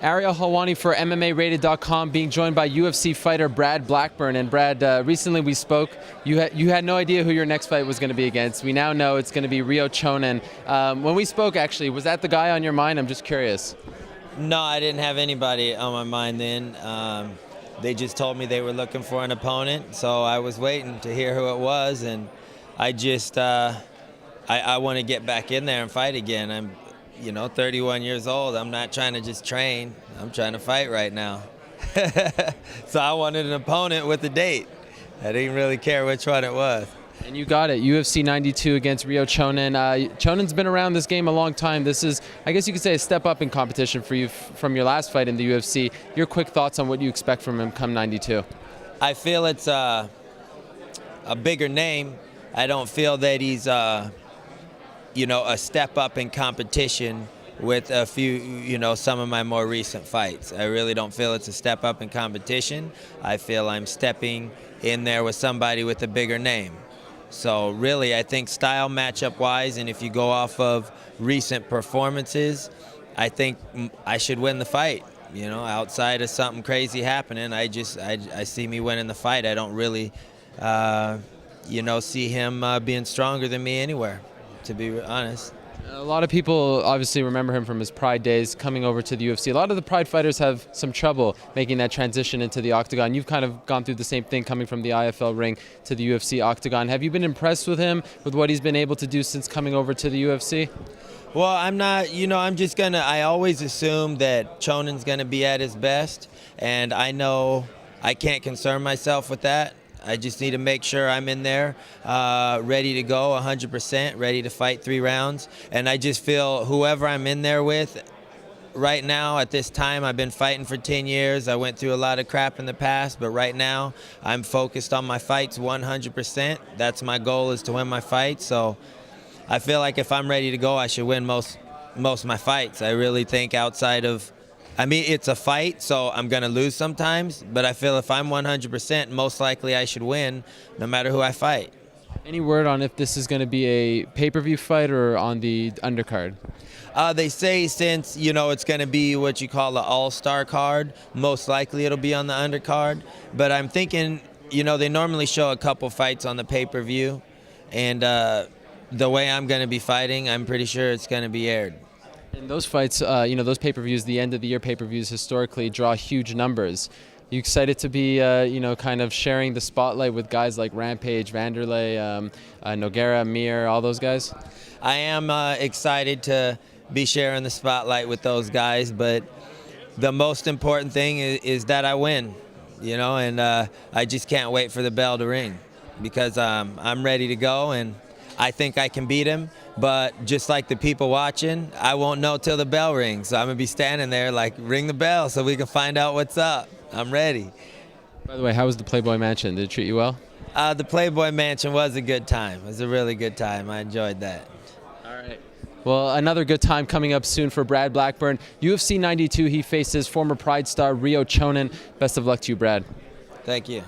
Ariel Helwani for mmarated.com, being joined by UFC fighter Brad Blackburn. And Brad, recently we spoke. You had no idea who your next fight was going to be against. We now know it's going to be Ryo Chonan. When we spoke, actually, was that the guy on your mind? I'm just curious. No, I didn't have anybody on my mind then. They just told me they were looking for an opponent, so I was waiting to hear who it was, and I just I want to get back in there and fight again. I'm 31 years old. I'm not trying to just train. I'm trying to fight right now. So I wanted an opponent with a date. I didn't really care which one it was. And you got it. UFC 92 against Ryo Chonan. Chonan's been around this game a long time. This is, I guess you could say, a step up in competition for you from your last fight in the UFC. Your quick thoughts on what you expect from him come 92? I feel it's a bigger name. I don't feel that he's a step up in competition with a few, some of my more recent fights. I really don't feel it's a step up in competition. I feel I'm stepping in there with somebody with a bigger name. So really, I think style matchup-wise, and if you go off of recent performances, I think I should win the fight. Outside of something crazy happening, I see me winning the fight. I don't really, see him being stronger than me anywhere, to be honest. A lot of people obviously remember him from his Pride days coming over to the UFC. A lot of the Pride fighters have some trouble making that transition into the octagon. You've kind of gone through the same thing coming from the IFL ring to the UFC octagon. Have you been impressed with him, with what he's been able to do since coming over to the UFC? Well, I'm not, I always assume that Chonan's going to be at his best, and I know I can't concern myself with that. I just need to make sure I'm in there, ready to go 100%, ready to fight 3 rounds. And I just feel whoever I'm in there with right now at this time, I've been fighting for 10 years. I went through a lot of crap in the past, but right now I'm focused on my fights 100%. That's my goal, is to win my fights. So I feel like if I'm ready to go, I should win most of my fights. I really think it's a fight, so I'm going to lose sometimes, but I feel if I'm 100%, most likely I should win no matter who I fight. Any word on if this is going to be a pay-per-view fight or on the undercard? They say since, it's going to be what you call an all-star card, most likely it'll be on the undercard. But I'm thinking, they normally show a couple fights on the pay-per-view, and the way I'm going to be fighting, I'm pretty sure it's going to be aired. And those fights, those pay-per-views, the end of the year pay-per-views historically draw huge numbers. You excited to be, kind of sharing the spotlight with guys like Rampage, Vanderlei, Nogueira, Mir, all those guys? I am excited to be sharing the spotlight with those guys, but the most important thing is that I win, and I just can't wait for the bell to ring, because I'm ready to go, and I think I can beat him. But just like the people watching, I won't know till the bell rings. So I'm going to be standing there like, ring the bell so we can find out what's up. I'm ready. By the way, how was the Playboy Mansion? Did it treat you well? The Playboy Mansion was a good time. It was a really good time. I enjoyed that. All right. Well, another good time coming up soon for Brad Blackburn. UFC 92, he faces former Pride star Ryo Chonan. Best of luck to you, Brad. Thank you.